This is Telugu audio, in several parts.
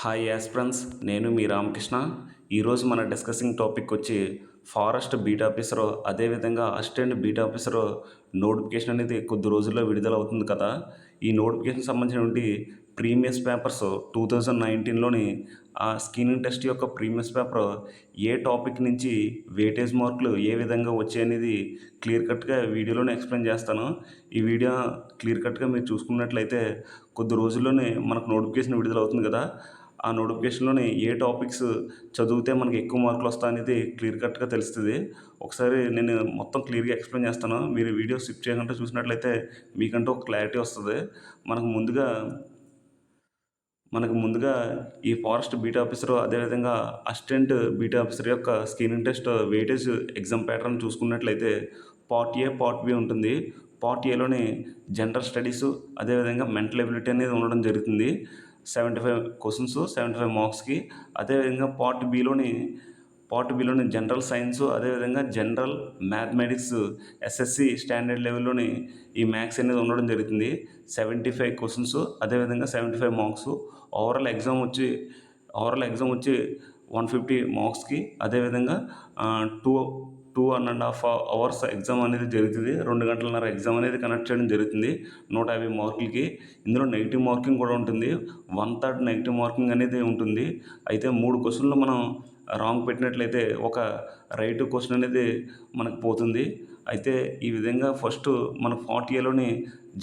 హాయ్ యాస్ప్రన్స్, నేను మీ రామకృష్ణ. ఈరోజు మన డిస్కసింగ్ టాపిక్ వచ్చి ఫారెస్ట్ బీట్ ఆఫీసర్, అదేవిధంగా అసిస్టెంట్ బీట్ ఆఫీసర్ నోటిఫికేషన్ అనేది కొద్ది రోజుల్లో విడుదల అవుతుంది కదా. ఈ నోటిఫికేషన్ సంబంధించినటువంటి ప్రీవియస్ పేపర్స్ 2019లోని ఆ స్క్రీనింగ్ టెస్ట్ యొక్క ప్రీవియస్ పేపర్ ఏ టాపిక్ నుంచి వెయిటేజ్ మార్కులు ఏ విధంగా వచ్చాయనేది క్లియర్ కట్గా వీడియోలోనే ఎక్స్ప్లెయిన్ చేస్తాను. ఈ వీడియో క్లియర్ కట్గా మీరు చూసుకున్నట్లయితే కొద్ది రోజుల్లోనే మనకు నోటిఫికేషన్ విడుదల అవుతుంది కదా. ఆ నోటిఫికేషన్లోని ఏ టాపిక్స్ చదివితే మనకి ఎక్కువ మార్కులు వస్తాయనేది క్లియర్ కట్గా తెలుస్తుంది. ఒకసారి నేను మొత్తం క్లియర్గా ఎక్స్ప్లెయిన్ చేస్తాను. మీరు వీడియో స్కిప్ చేయకుండా చూసినట్లయితే మీకంటూ ఒక క్లారిటీ వస్తుంది. మనకు ముందుగా ఈ ఫారెస్ట్ బీట్ ఆఫీసర్, అదేవిధంగా అసిస్టెంట్ బీట్ ఆఫీసర్ యొక్క screening test weightage exam pattern చూసుకున్నట్లయితే పార్ట్ ఏ, పార్ట్ బి ఉంటుంది. పార్ట్ ఏలోని జనరల్ స్టడీస్, అదేవిధంగా మెంటల్ ఎబిలిటీ అనేది ఉండడం జరుగుతుంది. 75 క్వశ్చన్స్, 75 మార్క్స్కి. అదేవిధంగా పార్ట్ బిలోని జనరల్ సైన్స్, అదేవిధంగా జనరల్ మ్యాథమెటిక్స్ ఎస్ఎస్సి స్టాండర్డ్ లెవెల్లోని ఈ మ్యాథ్స్ అనేది ఉండడం జరుగుతుంది. 75 క్వశ్చన్స్, అదేవిధంగా 75 మార్క్స్. ఓవరాల్ ఎగ్జామ్ వచ్చి 150 మార్క్స్కి. అదేవిధంగా టూ 2.5 అవర్స్ ఎగ్జామ్ అనేది జరుగుతుంది. 2 గంటలన్నర ఎగ్జామ్ అనేది కండక్ట్ చేయడం జరుగుతుంది 150 మార్కులకి. ఇందులో నెగిటివ్ మార్కింగ్ కూడా ఉంటుంది. 1/3 నెగిటివ్ మార్కింగ్ అనేది ఉంటుంది. అయితే 3 క్వశ్చన్లు మనం రాంగ్ పెట్టినట్లయితే ఒక రైట్ క్వశ్చన్ అనేది మనకు పోతుంది. అయితే ఈ విధంగా ఫస్ట్ మన పార్ట్ ఏలోని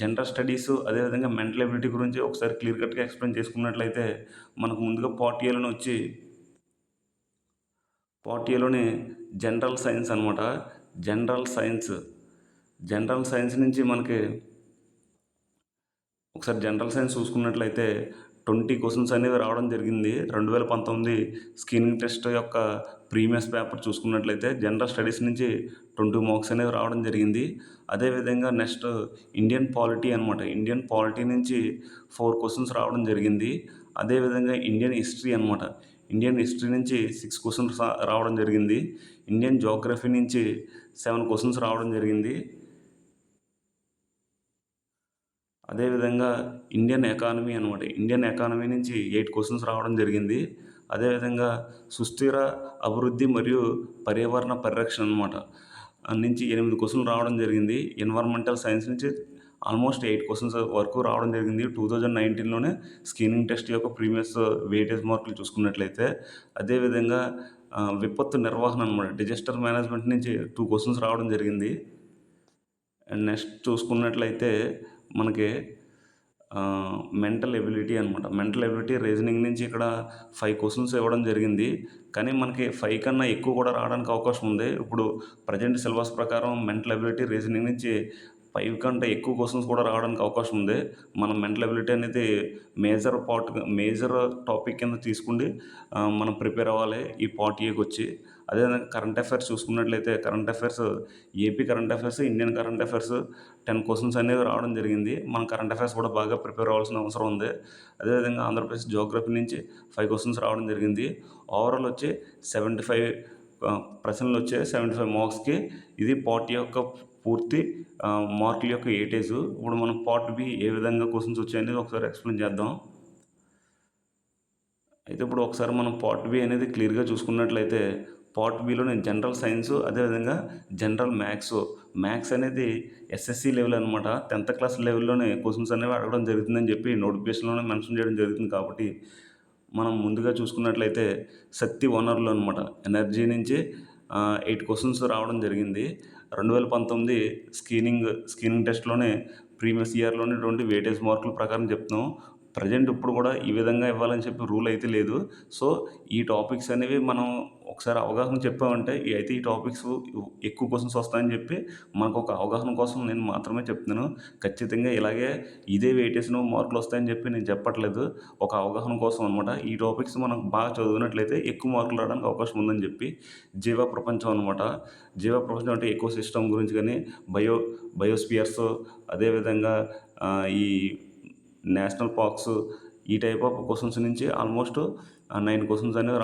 జనరల్ స్టడీస్, అదేవిధంగా మెంటల్ ఎబిలిటీ గురించి ఒకసారి క్లియర్ కట్గా ఎక్స్ప్లెయిన్ చేసుకున్నట్లయితే మనకు ముందుగా పార్ట్ ఏలోని జనరల్ సైన్స్ అనమాట. జనరల్ సైన్స్ నుంచి మనకి ఒకసారి జనరల్ సైన్స్ చూసుకున్నట్లయితే 20 క్వశ్చన్స్ అనేవి రావడం జరిగింది. 2019 స్క్రీనింగ్ టెస్ట్ యొక్క ప్రీవియస్ పేపర్ చూసుకున్నట్లయితే జనరల్ స్టడీస్ నుంచి 20 మార్క్స్ అనేవి రావడం జరిగింది. అదేవిధంగా నెక్స్ట్ ఇండియన్ పాలిటీ అనమాట. ఇండియన్ పాలిటీ నుంచి 4 క్వశ్చన్స్ రావడం జరిగింది. అదేవిధంగా ఇండియన్ హిస్టరీ అనమాట. ఇండియన్ హిస్టరీ నుంచి 6 క్వశ్చన్స్ రావడం జరిగింది. ఇండియన్ జోగ్రఫీ నుంచి 7 క్వశ్చన్స్ రావడం జరిగింది. అదేవిధంగా ఇండియన్ ఎకానమీ అనమాట. ఇండియన్ ఎకానమీ నుంచి 8 క్వశ్చన్స్ రావడం జరిగింది. అదేవిధంగా సుస్థిర అభివృద్ధి మరియు పర్యావరణ పరిరక్షణ అనమాట నుంచి 8 క్వశ్చన్లు రావడం జరిగింది. ఎన్విరాన్మెంటల్ సైన్స్ నుంచి ఆల్మోస్ట్ 8 క్వశ్చన్స్ వరకు రావడం జరిగింది 2019లోనే స్క్రీనింగ్ టెస్ట్ యొక్క ప్రీవియస్ వెయిటేజ్ మార్కులు చూసుకున్నట్లయితే. అదేవిధంగా విపత్తు నిర్వహణ అనమాట. డిజాస్టర్ మేనేజ్మెంట్ నుంచి 2 క్వశ్చన్స్ రావడం జరిగింది. అండ్ నెక్స్ట్ చూసుకున్నట్లయితే మనకి మెంటల్ ఎబిలిటీ అనమాట. మెంటల్ ఎబిలిటీ రీజనింగ్ నుంచి ఇక్కడ 5 క్వశ్చన్స్ ఇవ్వడం జరిగింది. కానీ మనకి 5 కన్నా ఎక్కువ కూడా రావడానికి అవకాశం ఉంది. ఇప్పుడు ప్రజెంట్ సిలబస్ ప్రకారం మెంటల్ ఎబిలిటీ రీజనింగ్ నుంచి 5 కంటే ఎక్కువ క్వశ్చన్స్ కూడా రావడానికి అవకాశం ఉంది. మనం మెంటల్ ఎబిలిటీ అనేది మేజర్ టాపిక్ కింద తీసుకుండి మనం ప్రిపేర్ అవ్వాలి ఈ పార్ట్ ఏకి వచ్చి. అదేవిధంగా కరెంట్ అఫైర్స్ చూసుకున్నట్లయితే AP current affairs, Indian current affairs 10 questions అనేవి రావడం జరిగింది. మనం కరెంట్ అఫైర్స్ కూడా బాగా ప్రిపేర్ అవ్వాల్సిన అవసరం ఉంది. అదేవిధంగా ఆంధ్రప్రదేశ్ జియోగ్రఫీ నుంచి 5 క్వశ్చన్స్ రావడం జరిగింది. ఓవరాల్ వచ్చి 75 ప్రశ్నలు వచ్చాయి 75 మార్క్స్కి. ఇది పార్ట్ యొక్క పూర్తి మార్కుల యొక్క వెయిటేజ్. ఇప్పుడు మనం పార్ట్ బి ఏ విధంగా క్వశ్చన్స్ వచ్చాయనేది ఒకసారి ఎక్స్ప్లెయిన్ చేద్దాం. అయితే ఇప్పుడు ఒకసారి మనం పార్ట్ బి అనేది క్లియర్గా చూసుకున్నట్లయితే పార్ట్ బిలోని జనరల్ సైన్స్, అదేవిధంగా జనరల్ మ్యాథ్స్ అనేది ఎస్ఎస్సి లెవెల్ అనమాట. 10th క్లాస్ లెవెల్లోనే క్వశ్చన్స్ అనేవి అడగడం జరుగుతుందని చెప్పి నోటిఫికేషన్లోనే మెన్షన్ చేయడం జరుగుతుంది. కాబట్టి మనం ముందుగా చూసుకున్నట్లయితే శక్తి వనరులు అనమాట. ఎనర్జీ నుంచి 8 క్వశ్చన్స్ రావడం జరిగింది. 2019 స్క్రీనింగ్ టెస్ట్లోనే ప్రీవియస్ ఇయర్లోనే 20 వెయిటేజ్ మార్కుల ప్రకారం చెప్తున్నాం. ప్రజెంట్ ఇప్పుడు కూడా ఈ విధంగా ఇవ్వాలని చెప్పి రూల్ అయితే లేదు. సో ఈ టాపిక్స్ అనేవి మనం ఒకసారి అవగాహన చెప్పామంటే ఈ టాపిక్స్ ఎక్కువ క్వశ్చన్స్ వస్తాయని చెప్పి మనకు ఒక అవగాహన కోసం నేను మాత్రమే చెప్తున్నాను. ఖచ్చితంగా ఇదే వెయిటేజ్ను మార్కులు వస్తాయని చెప్పి నేను చెప్పట్లేదు. ఒక అవగాహన కోసం అనమాట. ఈ టాపిక్స్ మనం బాగా చదివినట్లయితే ఎక్కువ మార్కులు రావడానికి అవకాశం ఉందని చెప్పి. జీవ ప్రపంచం అనమాట. జీవ ప్రపంచం అంటే ఎకో సిస్టమ్ గురించి కానీ బయోస్పియర్స్, అదేవిధంగా ఈ నేషనల్ పార్క్స్, ఈ టైప్ ఆఫ్ క్వశ్చన్స్ నుంచి ఆల్మోస్ట్ 9 క్వశ్చన్స్ అనేవి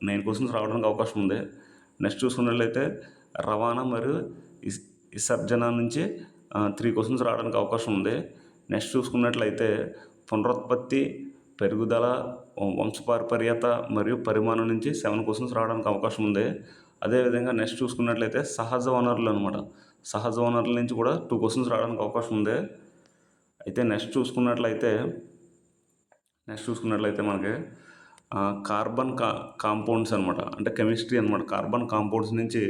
9 క్వశ్చన్స్ రావడానికి అవకాశం ఉంది. నెక్స్ట్ చూసుకున్నట్లయితే రవాణా మరియు విసర్జన నుంచి 3 క్వశ్చన్స్ రావడానికి అవకాశం ఉంది. నెక్స్ట్ చూసుకున్నట్లయితే పునరుత్పత్తి, పెరుగుదల, వంశపారంపర్యత మరియు పరిమాణం నుంచి 7 క్వెషన్స్ రావడానికి అవకాశం ఉంది. అదేవిధంగా నెక్స్ట్ చూసుకున్నట్లయితే సహజ వనరులు అనమాట. సహజ వనరుల నుంచి కూడా 2 క్వెషన్స్ రావడానికి అవకాశం ఉంది. అయితే నెక్స్ట్ చూసుకున్నట్లయితే మనకి కార్బన్ కాంపౌండ్స్ అనమాట. అంటే కెమిస్ట్రీ అనమాట. కార్బన్ కాంపౌండ్స్ నుంచి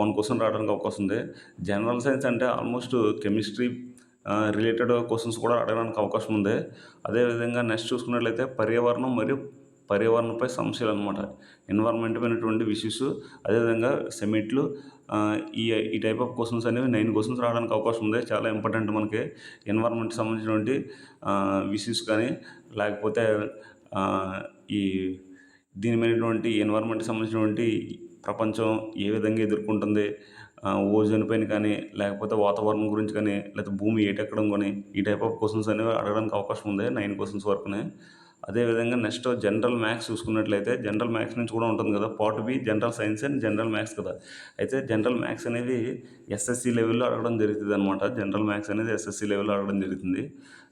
1 క్వెషన్ రావడానికి అవకాశం ఉంది. జనరల్ సైన్స్ అంటే ఆల్మోస్ట్ కెమిస్ట్రీ రిలేటెడ్ క్వెషన్స్ కూడా అడగడానికి అవకాశం ఉంది. అదేవిధంగా నెక్స్ట్ చూసుకున్నట్లయితే పర్యావరణం మరియు పర్యావరణంపై సమస్యలు అనమాట. ఎన్విరాన్మెంట్ పైనటువంటి ఇష్యూస్, అదేవిధంగా సెమిట్లు, ఈ ఈ టైప్ ఆఫ్ క్వెషన్స్ అనేవి 9 క్వెషన్స్ రావడానికి అవకాశం ఉంది. చాలా ఇంపార్టెంట్ మనకి ఎన్విరాన్మెంట్కి సంబంధించినటువంటి ఇష్యూస్ కానీ, లేకపోతే ఈ దీని మీదటువంటి ఎన్విరాన్మెంట్కి సంబంధించినటువంటి ప్రపంచం ఏ విధంగా ఎదుర్కొంటుంది, ఓజోన్ పైన కానీ, లేకపోతే వాతావరణం గురించి కానీ, లేకపోతే భూమి ఏటెక్కడం కానీ, ఈ టైప్ ఆఫ్ క్వెషన్స్ అనేవి అడగడానికి అవకాశం ఉంది 9 క్వెషన్స్ వరకునే. అదేవిధంగా నెక్స్ట్ జనరల్ మ్యాథ్స్ చూసుకున్నట్లయితే జనరల్ మ్యాథ్స్ నుంచి కూడా ఉంటుంది కదా. Part B general science and general maths కదా. అయితే జనరల్ మ్యాథ్స్ అనేది ఎస్ఎస్సి లెవెల్లో అడగడం జరుగుతుంది అనమాట. జనరల్ మ్యాథ్స్ అనేది ఎస్ఎస్సి లెవెల్లో అడగడం జరుగుతుంది.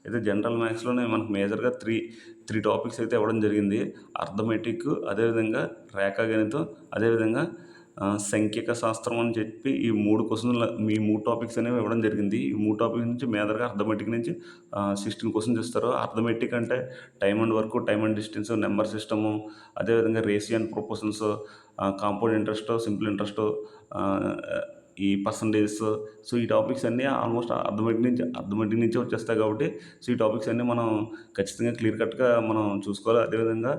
అయితే జనరల్ మ్యాథ్స్లోనే మనకు మేజర్గా త్రీ టాపిక్స్ అయితే ఇవ్వడం జరిగింది. అర్థమెటిక్, అదేవిధంగా రేఖాగణితం, అదేవిధంగా సంఖ్యక శాస్త్రం అని చెప్పి ఈ 3 టాపిక్స్ అనేవి ఇవ్వడం జరిగింది. ఈ 3 టాపిక్స్ నుంచి మేజర్గా అర్థమెటిక్ నుంచి 16 క్వెషన్స్ ఇస్తారు. అర్థమెటిక్ అంటే time and work, time and distance, number system, అదేవిధంగా ratio and proportions, compound interest, simple interest, ఈ పర్సంటేజెస్. సో ఈ టాపిక్స్ అన్నీ ఆల్మోస్ట్ అర్థమెటిక్ నుంచే వచ్చేస్తాయి కాబట్టి, సో ఈ టాపిక్స్ అన్నీ మనం ఖచ్చితంగా క్లియర్ కట్గా మనం చూసుకోవాలి. అదేవిధంగా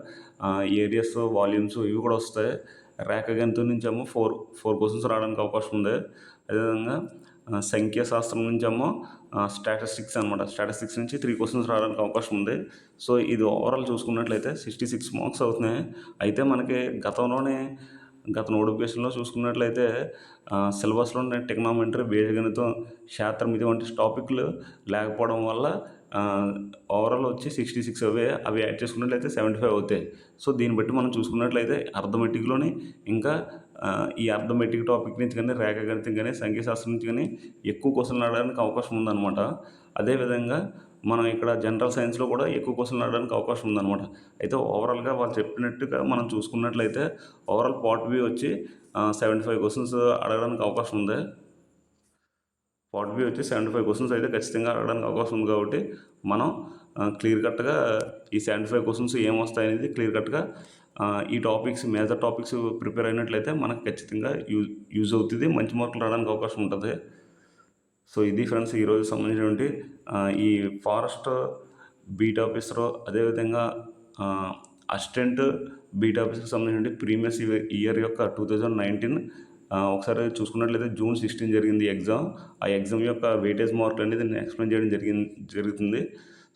ఏరియాస్, వాల్యూమ్స్ ఇవి కూడా వస్తాయి. రేఖాగణితం నుంచేమో 4 క్వెషన్స్ రావడానికి అవకాశం ఉంది. అదేవిధంగా సంఖ్యాశాస్త్రం నుంచేమో స్టాటిస్టిక్స్ అనమాట. స్టాటిస్టిక్స్ నుంచి 3 క్వెషన్స్ రావడానికి అవకాశం ఉంది. సో ఇది ఓవరాల్ చూసుకున్నట్లయితే 66 మార్క్స్ అవుతున్నాయి. అయితే మనకి గత నోటిఫికేషన్లో చూసుకున్నట్లయితే సిలబస్లోనే ట్రిగ్నోమెట్రీ, బీజగణితం, క్షేత్రమితి వంటి టాపిక్లు లేకపోవడం వల్ల ఓవరాల్ వచ్చి 66 అవి యాడ్ చేసుకున్నట్లయితే 75 అవుతాయి. సో దీన్ని బట్టి మనం చూసుకున్నట్లయితే అర్థమెటిక్లోని ఇంకా ఈ అర్థమెటిక్ టాపిక్ నుంచి కానీ, రేఖాగణితం కానీ, సంఖ్యాశాస్త్రం నుంచి కానీ ఎక్కువ క్వెషన్లు అడగడానికి అవకాశం ఉందన్నమాట. అదేవిధంగా మనం ఇక్కడ జనరల్ సైన్స్లో కూడా ఎక్కువ క్వెషన్లు అడగడానికి అవకాశం ఉందన్నమాట. అయితే ఓవరాల్గా వాళ్ళు చెప్పినట్టుగా మనం చూసుకున్నట్లయితే ఓవరాల్ పార్ట్ బి వచ్చి 75 క్వెషన్స్ అడగడానికి అవకాశం ఉంది. పార్ట్ బి వచ్చి 75 క్వెషన్స్ అయితే ఖచ్చితంగా అడగడానికి అవకాశం ఉంది కాబట్టి మనం క్లియర్ కట్గా ఈ 75 క్వెషన్స్ ఏమొస్తాయనేది క్లియర్ కట్గా ఈ మేజర్ టాపిక్స్ ప్రిపేర్ అయినట్లయితే మనకు ఖచ్చితంగా యూజ్ అవుతుంది. మంచి మార్కులు రావడానికి అవకాశం ఉంటుంది. సో ఇది ఫ్రెండ్స్ ఈరోజు సంబంధించినటువంటి ఈ ఫారెస్ట్ బీట్ ఆఫీసరు, అదేవిధంగా అసిస్టెంట్ బీట్ ఆఫీసర్కి సంబంధించిన ప్రీవియస్ ఇయర్ యొక్క 2019 ఒకసారి చూసుకున్నట్లయితే June 16 జరిగింది ఎగ్జామ్. ఆ ఎగ్జామ్ యొక్క వెయిటేజ్ మార్కులు అనేది నేను ఎక్స్ప్లెయిన్ చేయడం జరుగుతుంది.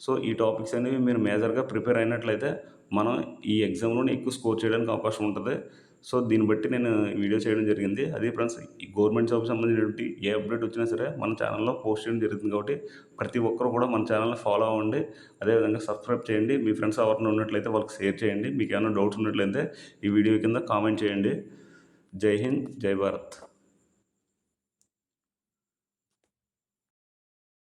సో ఈ టాపిక్స్ అనేవి మీరు మేజర్గా ప్రిపేర్ అయినట్లయితే మనం ఈ ఎగ్జామ్లోనే ఎక్కువ స్కోర్ చేయడానికి అవకాశం ఉంటుంది. సో దీన్ని బట్టి నేను వీడియో చేయడం జరిగింది. అదే ఫ్రెండ్స్, ఈ గవర్నమెంట్ జాబ్కి సంబంధించినటువంటి ఏ అప్డేట్ వచ్చినా సరే మన ఛానల్లో పోస్ట్ చేయడం జరుగుతుంది కాబట్టి ప్రతి ఒక్కరు కూడా మన ఛానల్ని ఫాలో అవ్వండి. అదేవిధంగా సబ్స్క్రైబ్ చేయండి. మీ ఫ్రెండ్స్ ఎవరైనా ఉన్నట్లయితే వాళ్ళకి షేర్ చేయండి. మీకు ఏమైనా డౌట్స్ ఉన్నట్లయితే ఈ వీడియో కింద కామెంట్ చేయండి. జై హింద్, జై భారత్.